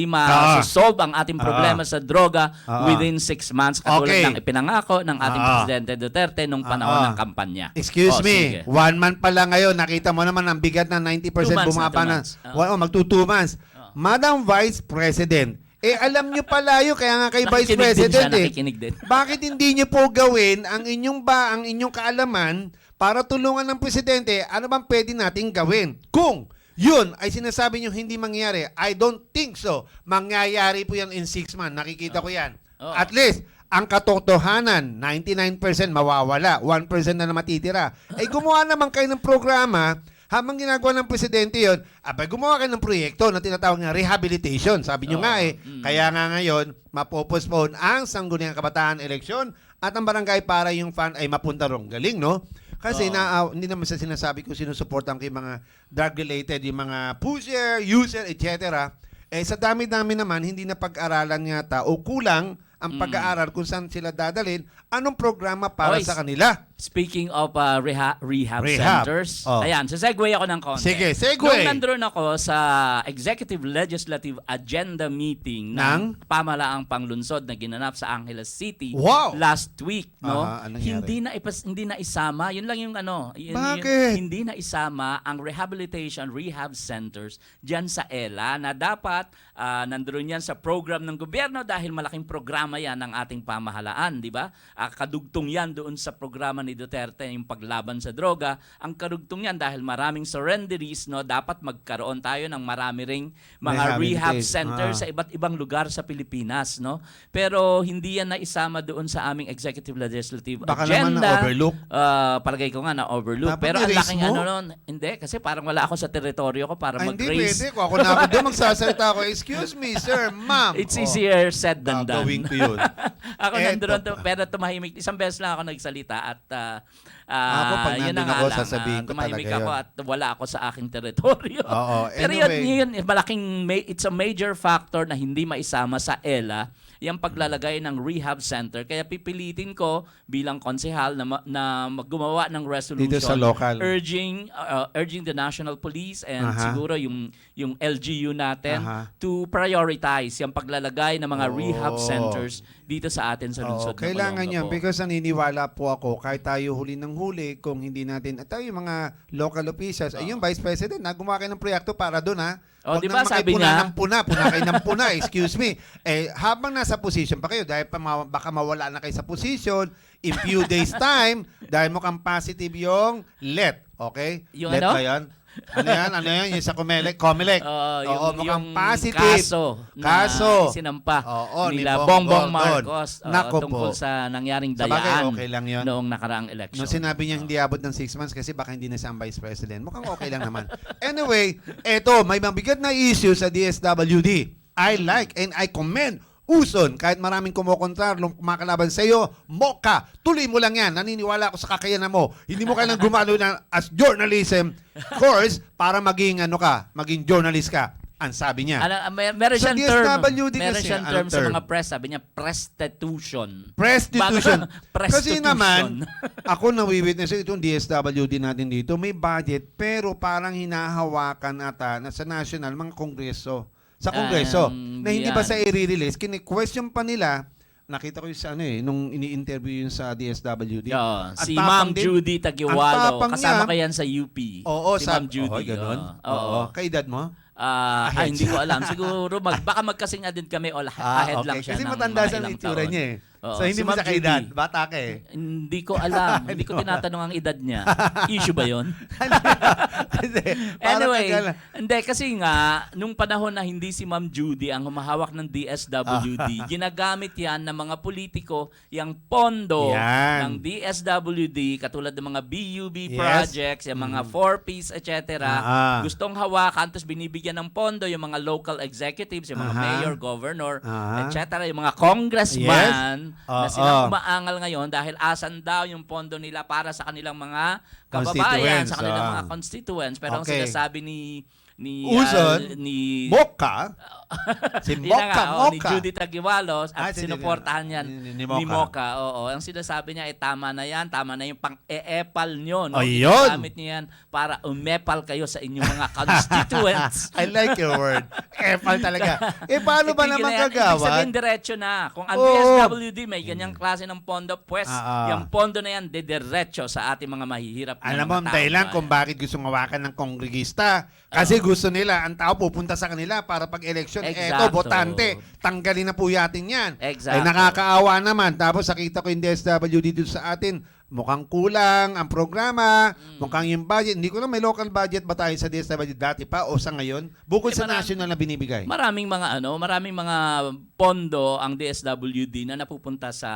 ma-solve ang ating problema sa droga within 6 months katulad Okay. ng ipinangako ng ating Presidente Duterte nung panahon ng kampanya. Excuse me, Sige. 1 month pa lang ngayon, nakita mo naman ang bigat na 90% 2 months bumaba na. na, 2 months. Magto 2 months. Madam Vice President, alam nyo pala yun, kaya nga kay Vice Nakikinig din President siya, nakikinig din. Bakit hindi nyo po gawin ang inyong kaalaman para tulungan ng Presidente, ano bang pwede nating gawin? Kung yun ay sinasabi nyo hindi mangyayari, I don't think so. Mangyayari po yan in 6 months. Nakikita ko yan. At least, ang katotohanan, 99% mawawala, 1% na matitira. Gumawa naman kayo ng programa, habang ginagawa ng Presidente yun, gumawa kayo ng proyekto na tinatawag na rehabilitation. Sabi nyo nga kaya nga ngayon, mapopostpone ang Sangguniang Kabataan eleksyon at ang barangay para yung fund ay mapunta rong. Galing, no? Kasi hindi naman sa sinasabi ko sinusuportan kay mga drug-related, yung mga pusher, user, etc. Sa dami-dami naman, hindi na pag-aralan yata o kulang ang pag-aaral kung saan sila dadalhin, anong programa para sa kanila. Speaking of rehab centers, ayan, segue ako ng konti. Sige, segue. Nung nandun ako sa Executive Legislative Agenda Meeting ng Pamahalaang Panglunsod na ginanap sa Angeles City last week, no? Hindi na isama, yun lang yung Bakit? hindi na isama ang rehabilitation rehab centers diyan sa ELA na dapat nandoon yan sa program ng gobyerno dahil malaking programa yan ng ating pamahalaan, di ba? Kadugtong yan doon sa programa ni Duterte, yung paglaban sa droga. Ang kadugtong yan dahil maraming surrenderies, no, dapat magkaroon tayo ng marami ring mga rehab centers sa iba't ibang lugar sa Pilipinas, no? Pero hindi yan naisama doon sa aming executive legislative Baka agenda. naman na-overlook. Palagay ko nga na-overlook. Dapat Pero ang i-raise laking mo. nun. Hindi, kasi parang wala ako sa teritoryo ko para Hindi mag-raise. pwede. Kung ako na ako doon, magsasalita ako, excuse me, sir, ma'am. It's easier said than done. Gagawin ko yun. Ako nandun, pero tumahimik. Isang beses lang ako nagsalita at Ako, pag yun nandun ang ako, alam, sasabihin ko tumahimik talaga ako yun. at wala ako sa aking teritoryo. Pero anyway. yun, it's a major factor na hindi maisama sa ELA yung paglalagay ng rehab center. Kaya pipilitin ko bilang konsehal na gumawa ng resolution Dito sa local. urging the National Police and siguro yung LGU natin to prioritize yung paglalagay ng mga rehab centers dito sa atin sa lungsod ng Kailangan Olongapo. yan because naniniwala po ako kahit tayo huli ng huli kung hindi natin at tayo yung mga local officials ay yung Vice President na gumawa kayo ng proyekto para doon Oh, Huwag di ba nang sabi makipuna niya? ng puna kayo ng puna, excuse me. Habang nasa position pa kayo, dahil baka mawala na kayo sa position, in few days time, dahil mukhang positive yung let, okay? Yung let ano? ba yan? Ano yan? Yung sa Comelec. Yung mukhang positive. Kaso na sinampa ni nila Bongbong Bongbong Marcos Nako tungkol po. sa nangyaring Sabagay, dayaan okay lang yun. noong nakaraang election. Nung sinabi niya hindi abot ng 6 months kasi baka hindi na siya ang Vice President. Mukhang okay lang naman. Anyway, eto, may mabigat na issue sa DSWD. I like and I commend Uson, kahit maraming kumukontrar, kumakalaban sa iyo, moka, tuloy mo lang yan. Naniniwala ako sa kakayanan mo. Hindi mo kailangang gumalo na as journalism course para maging maging journalist ka. Ang sabi niya. Meron Sa siyang term. DSWD Meron kasi, siyang anong term sa term? mga press. Sabi niya, prostitution. Prostitution. Kasi Prostitution. naman, ako nawiwitness itong DSWD natin dito, may budget pero parang hinahawakan ata na sa national mga kongreso. Sa kongreso. Na hindi ba yan. sa i-release, kini-question pa nila. Nakita ko yung sa nung ini-interview yun sa DSWD. Yeah, Ang si tapang Ma'am din. Judy Ang Tagiwalo. tapang Kasama niya. ka yan sa UP. Oo, si Ma'am Judy. ganun. Oo. Kaedad mo? Hindi ko alam. Siguro baka magkasing din kami o ahead okay. lang siya Kasi ng matanda mga sa ilang itsura taon. niya eh. Oo, So hindi si mo Ma'am sa kaedad. Judy. Bata ka eh. Hindi ko alam. Hindi ko tinatanong ang edad niya. Issue ba yon? Anyway, hindi kasi nga, nung panahon na hindi si Ma'am Judy ang humahawak ng DSWD, ginagamit yan ng mga politiko yung pondo Yan. ng DSWD, katulad ng mga BUB Yes. projects, yung mga 4Ps, etc. Gustong hawakan, tapos binibigyan ng pondo yung mga local executives, yung mga mayor, governor, etc. Yung mga congressman na silang umaangal ngayon dahil asan daw yung pondo nila para sa kanilang mga kababayan, sa kanilang mga constituents. Pero ang sinasabi ni Uson, ni Moka. Si Yun na nga, Moka. ni Judy Tagiwalos at si sinuportahan yan ni ni Moka. Moka. Oo, ang sinasabi niya ay tama na yan, tama na yung pang-e-epal nyo. No? Ayun. Gamit niya yan para umepal kayo sa inyong mga constituents. I like your word. Epal talaga. Paano ba Itigil naman na yan. Ibig kagawad? sabihin, diretso na. Kung ang Oo. DSWD may ganyang klase ng pondo, pues, yung pondo na yan, diretso sa ating mga mahihirap na Alam mo, mga ang tao dahilan bayan. kung bakit gusto ngawakan ng kongregista. Kasi gusto nila, ang tao pupunta sa kanila para pag-election. Eto, Exacto. botante. Tanggalin na po yatin yan. Exacto. Nakakaawa naman. Tapos nakita ko yung DSWD dito sa atin. Mukhang kulang ang programa, mukhang yung budget. Hindi ko na may local budget ba tayo sa DSWD dati pa o sa ngayon? Bukod sa national na binibigay. Maraming mga pondo ang DSWD na napupunta sa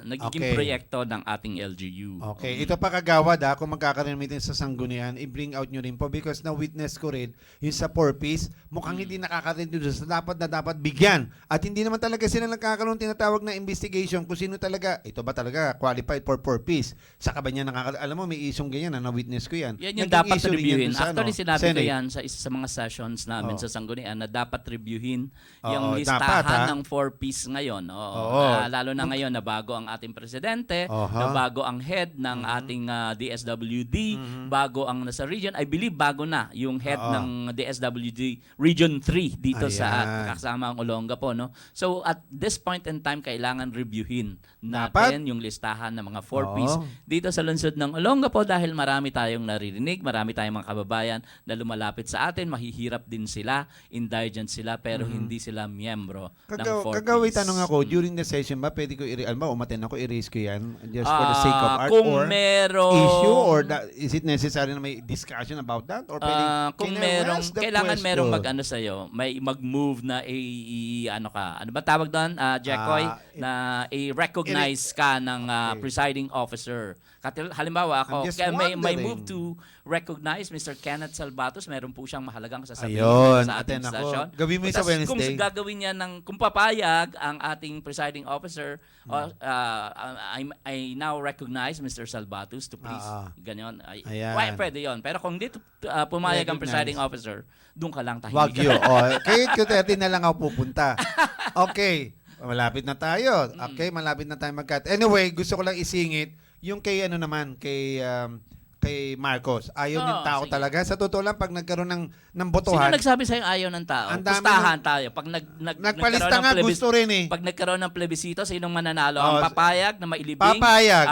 nagiging proyekto ng ating LGU. Okay, ito pa kagawad kung magkakaroon meeting sa Sanggunian, i-bring out nyo rin po because na-witness ko rin yung sa 4Ps, mukhang hindi nakakarinig doon sa dapat bigyan. At hindi naman talaga sila nagkakaroon tinatawag na investigation kung sino talaga, ito ba talaga qualified for 4Ps. Sa ba niya alam mo, may isong ganyan na-witness ko yan. Yan yung Naging dapat issue rin yan reviewin. dun sa, Actually, sinabi ko Senate. yan sa isa sa mga sessions namin sa Sanggunian na dapat reviewin yung Oo, listahan dapat, ng 4Ps ngayon. Oo. Lalo na ngayon na bago ang ating presidente, na bago ang head ng ating DSWD, bago ang nasa region. I believe bago na yung head ng DSWD Region 3 dito sa kasama ang Olongapo. No? So at this point in time, kailangan reviewin natin yung listahan ng mga 4Ps dito sa lungsod ng Olongapo dahil marami tayong naririnig, marami tayong mga kababayan na lumalapit sa atin, mahihirap din sila, indigent sila, pero hindi sila miyembro ng 4Ps. Kagawin tanong ako, during the session ba, pwede ko umaten ako, i-raise ko yan just for the sake of art kung or merong issue or is it necessary na may discussion about that? Or pwede, kung merong, kailangan merong mag-ano sa'yo, may mag-move na ano ba tawag doon, Jackoy, na i-recognize ka ng presiding officer. Halimbawa ako, may move to recognize Mr. Kenneth Salvatos, meron po siyang mahalagang sasabihin sa ating station. Gawin mo sa Wednesday. Kung gagawin niya kung papayag ang ating presiding officer, I now recognize Mr. Salvatos to please, ganyan. Pwede yon. Pero kung dito pumayag ang presiding officer, doon ka lang tahimik. Wag yun. Kaya Q30 na lang ako pupunta. Okay. Malapit na tayo. Okay, malapit na tayo mag-cut. Anyway, gusto ko lang isingit yung kay kay Marcos. Ayaw ng tao talaga. Sa totoo lang, pag nagkaroon ng botohan... Sino nagsabi sa'yo ayaw ng tao? Pustahan tayo. Pag nagpalista nga, gusto rin eh. Pag nagkaroon ng plebisito, sinong mananalo? Ang papayag na mailibing? Papayag.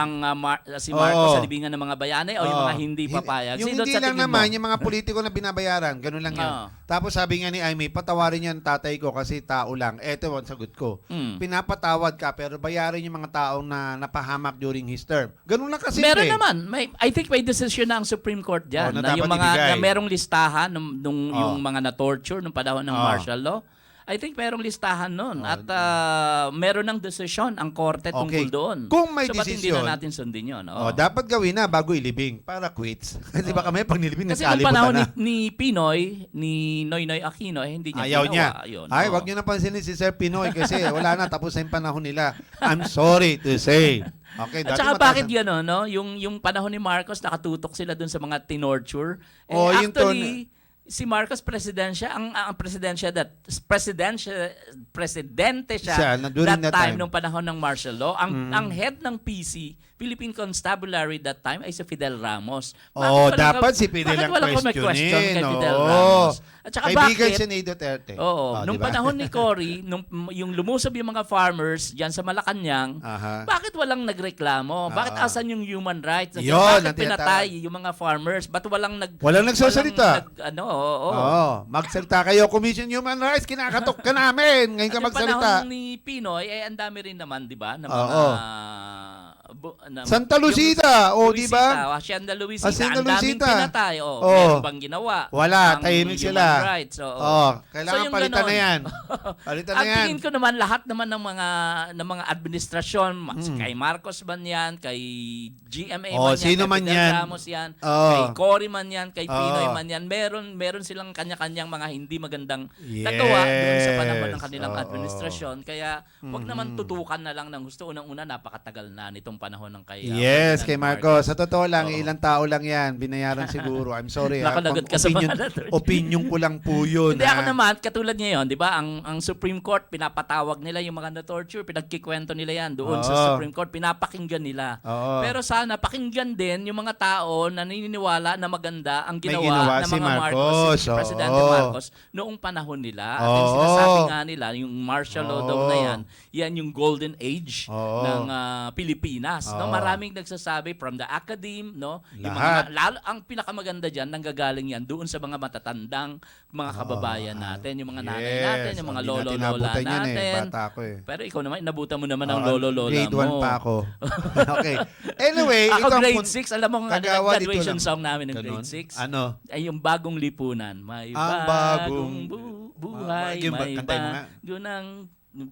Si Marcos sa libingan ng mga bayani o yung mga hindi papayag? Yung Sino hindi sa lang tingin naman, mo? yung mga politiko na binabayaran, ganun lang yan. Tapos sabi nga ni Aimee, patawarin niya ang tatay ko kasi tao lang. Eto ang sagot ko. Pinapatawad ka pero bayarin yung mga taong na napahamak during his term. Ganun lang kasi. Meron naman. I think may nagdesisyon na ang Supreme Court diyan na na yung dapat mga ibigay. na merong listahan nung Oh. yung mga na-torture nung panahon ng martial law. I think merong listahan noon at meron ng desisyon ang korte tungkol doon. Kung may so, ba't hindi desisyon, na natin sundin yun? dapat gawin na bago ilibing para quits. Kasi baka may pag nilibing, Kasi nung nagkalimutan panahon na. ni Pinoy, ni Noynoy Aquino, hindi niya Ayaw ginawa niya. yun. Ay, Oo. wag niyo na pansinin si Sir Pinoy kasi wala na, tapos na yung panahon nila. I'm sorry to say. Okay, At dati saka mataas bakit ang- gano'n, no? Yung panahon ni Marcos, nakatutok sila dun sa mga tinorture. Yung Actually, si Marcos presidente siya during that that time time. nung panahon ng martial law. Ang head ng PC, Philippine Constabulary that time ay si Fidel Ramos. Dapat si Fidel ang question questionin. kay Fidel Oo. Ramos? At saka Kaibigan bakit? siya ni Duterte. Oo. Nung diba? panahon ni Cory, yung lumusob yung mga farmers diyan sa Malacanang, Aha. bakit walang nagreklamo? Bakit asan yung human rights? At Yun, bakit ang pinatay yung mga farmers? Ba't walang nagsasalita? Oo. Magsalita kayo, Commission Human Rights, kinakatok ka namin. Ngayon ka At yung magsalita. panahon ni Pinoy, ang dami rin naman, di ba? Na mga, Oo. Santa Lucita, di ba? Hacienda Luisita, Hacienda ang daming Luisita. pinatay. Oo. Meron bang ginawa? Wala, Ang tahimik human sila. rights, oo. Kailangan yung palitan ganon. na yan. Palitan na Ang yan. tingin ko naman, lahat naman ng mga administrasyon, kay Marcos man yan, kay GMA man yan, sino kay man Fidel yan. Ramos yan, Oo. kay Cory man yan, kay Pinoy Oo. man yan, meron silang kanya-kanyang mga hindi magandang Yes. nagawa doon sa panahon ng kanilang Oo. administrasyon. Kaya wag naman tutukan na lang ng gusto. Unang-una, napakatagal na nitong panahon ng kay Yes, kay Ferdinand Marcos. Sa totoo lang, Oo. ilang tao lang yan. Binayaran siguro. I'm sorry. Nakalagot ka sa mga opinion ko lang po yun. Hindi ako naman, katulad ngayon, di ba, ang Supreme Court, pinapatawag nila yung mga na-torture, pinagkikwento nila yan doon sa Oo. Supreme Court, pinapakinggan nila. Oo. Pero sana, pakinggan din yung mga tao na naniniwala na maganda ang May ginawa ginawa ng si mga Marcos. si Presidente Oo. Marcos noong panahon nila. At yung Oo. sinasabi nga nila, yung martial law daw na Oo. yan yung golden age Oo. ng Pilipinas. No? Oo. Maraming nagsasabi from the academe, no? Yung Lahat. lalo, ang pinakamaganda diyan nanggagaling yan doon sa mga matatandang mga kababayan natin, yung mga nanay natin, yung mga Hindi natin lolo-lola nabutan yan natin. Bata ako eh. Pero ikaw naman, inabutan mo naman ang lolo-lola Grade mo. 1 pa ako. Okay. Anyway, Ako ito ang grade 6, alam mo ang Kagawad, ito graduation lang. song namin ng Ganon? grade 6? Ano? Ay yung bagong lipunan. May Ang bagong bagong- buhay, Yung may kantay mo nga. bago ng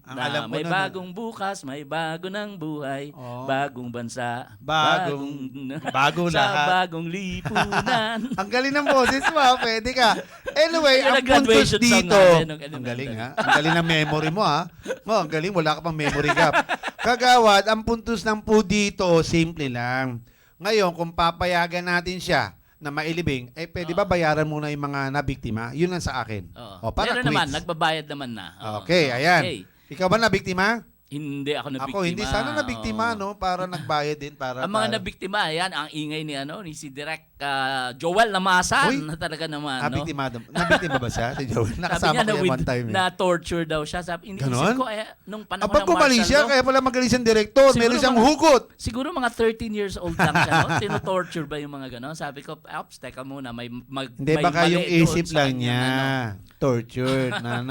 alam ko may na- bagong bukas, may bago ng buhay, Oh. bagong bansa, bago sa lahat. bagong lipunan. Ang galing ng boses mo, pwede ka. Anyway, Yun ang ang graduation puntos song dito. namin nung Ang elementary. galing ha. Ang galing ng memory mo ha. Ang galing, wala ka pang memory gap. Kagawad, ang puntos ng po dito, simple lang. Ngayon, kung papayagan natin siya na mailibing, pwede ba bayaran muna yung mga nabiktima? Yun lang sa akin. Oo. Para Meron quits. naman, nagbabayad naman na. Oo. Okay, ayan. Okay. Ikaw ba nabiktima? Hindi ako nabiktima. Ako, hindi sana nabiktima, Oo. no? Para nagbayad din. Para, Ang mga nabiktima, ayan, ang ingay ni si Direk Joel Lamasan, Uy, na talaga naman, no? Nabiktima ba siya? Si Joel? Sabi Nakasama niya ko yan one time. na torture daw siya. Sabi, iniisip Ganon? ko, nung panahon Pag ng gumaling martial siya, law, kaya pala magaling siyang direktor. Siguro Meron siyang mga- hugot. siguro mga 13 years old lang siya, no? Tino-torture ba yung mga gano'n? Sabi ko, ops, teka muna, Hindi, may baka mali yung doon isip sa lang kanyang, niya. ano. Tortured. na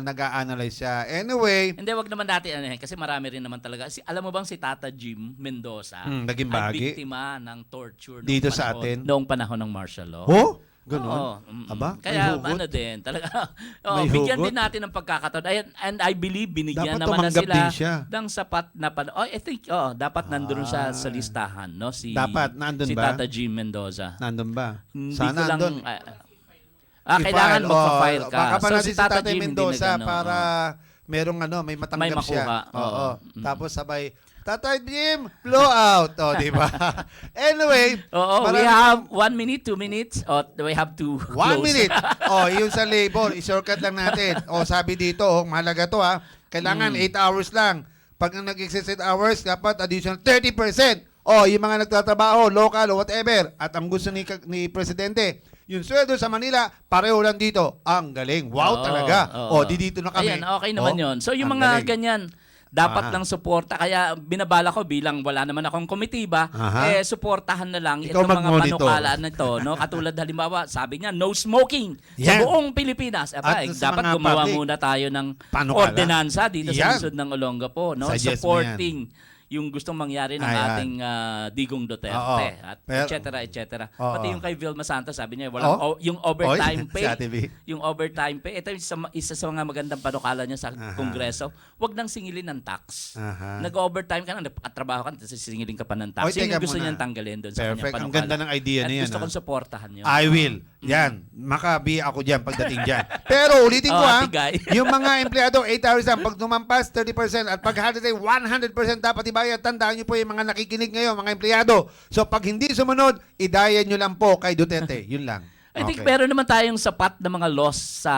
nag-a-analyze siya. Anyway, Hindi, wag naman natin, kasi marami rin naman talaga. Alam mo bang si Tata Jim Mendoza, naging ay bahagi biktima ng torture dito sa atin. noong panahon ng martial law. Oh? Ganun? Oo. Aba? May Kaya hugot? ano din, talaga. May Bigyan hugot? din natin ng pagkakataon. And I believe binigyan Dapat naman na tumanggap sila din siya. ng sapat na I think dapat nandun siya sa listahan, no? Dapat, nandun si ba? Tata Jim Mendoza. Nandun ba? Hindi Sana ko lang nandun. kailangan I-file. magpa-file ka. Baka pa natin si Tatay Jim, hindi Mendoza nag-ano, para merong may matanggap May siya. makuha. Oo. Oo. Tapos sabay, Tatay Jim, blow out. O, di ba? Anyway, Oo, we marami- have 1 minute, 2 minutes, or we have to 1 close. minute. Yung sa label, i-shortcut lang natin. Sabi dito, mahalaga to ha. Kailangan 8 hours lang. Pag nag-exceed 8 hours, dapat additional 30%. Yung mga nagtatrabaho, local o whatever. At ang gusto ni Presidente, yung sweldo sa Manila, pareho lang dito. Ang galing. Wow, Oo, talaga. oo. Dito na kami. Ayan, okay naman yun. So yung ang mga galing. ganyan, dapat Aha. lang suporta. Kaya binabala ko bilang wala naman akong komitiba, Aha. suportahan na lang Ikaw itong mga mag-monitor. panukala nito. No? Katulad halimbawa, sabi niya, no smoking sa Yan. buong Pilipinas. At sa Dapat mga gumawa public muna tayo ng panukala. ordinansa dito Yan. sa lungsod ng Olongapo. No? Suggest mo Supporting yung gustong mangyari ng Ayan. ating Digong Duterte Oo. at Pero- et cetera. Oo. Pati yung kay Vilma Santos, sabi niya walang yung overtime Oy, si Ate V. yung overtime pay. Ito yung isa sa mga magandang panukala niya sa Kongreso. Huwag nang singilin ng tax. Aha. Nag-overtime ka na, nagtatrabaho ka na, tapos sisingilin ka pa ng tax. Oy, Yun teka yung gusto muna. niyang tanggalin doon sa Perfect. kanyang Ang panukala. ganda ng idea At na yan, gusto kong ah. supportahan yun. I will. Yan. Makabi ako dyan pagdating dyan. Pero ulitin ko Oh, ha, Ate Guy. yung mga empleyado, 8 hours lang. Pag tumampas, 30%. At pag holiday, 100% dapat ibayad. Tandaan nyo po yung mga nakikinig ngayon, mga empleyado. So pag hindi sumunod, idayan nyo lang po kay Duterte. Yun lang. I think Okay. meron naman tayong sapat na mga laws sa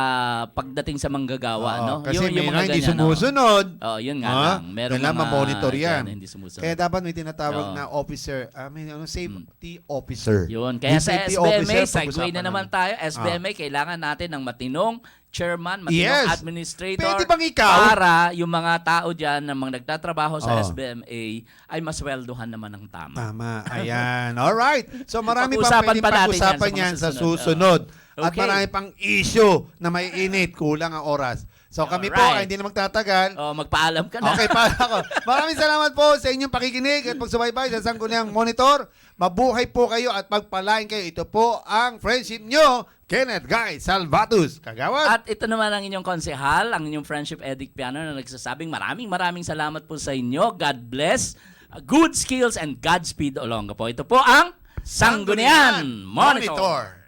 pagdating sa manggagawa, Oo, no? Kasi Yung may mga mga hindi ganyan, no? sumusunod. Oo, yun nga Ah, lang. Meron kailangan mga ma-monitor yan. na hindi sumusunod. Kaya dapat may tinatawag Oo. na officer, safety officer. Yun. Kaya Yung sa safety SBMA, officer, segue pag-usapan na naman tayo. SBMA, kailangan natin ng matinong chairman, matinong Yes. administrator. Pwede bang ikaw? Para yung mga tao dyan na mga nagtatrabaho sa Oo. SBMA ay masweldohan naman ng tama. Tama. Ayan. Alright. So marami pang Pag-usapan pwedeng pa natin pag-usapan yan yan sa sa mga susunod. At Okay. marami pang issue na may init. Kulang ang oras. So kami po Alright. ay hindi na magtatagal. Oh, magpaalam ka na. Okay, para ako. Maraming salamat po sa inyong pakikinig at pagsubaybay sa Sangguniang Monitor. Mabuhay po kayo at pagpalain kayo. Ito po ang friendship nyo, Kenneth Guy Salvatus. Kagawad. At ito naman ang inyong konsehal, ang inyong friendship Edic Piano na nagsasabing maraming salamat po sa inyo. God bless, good skills, and Godspeed Olonga po. Ito po ang Sanggunian Monitor.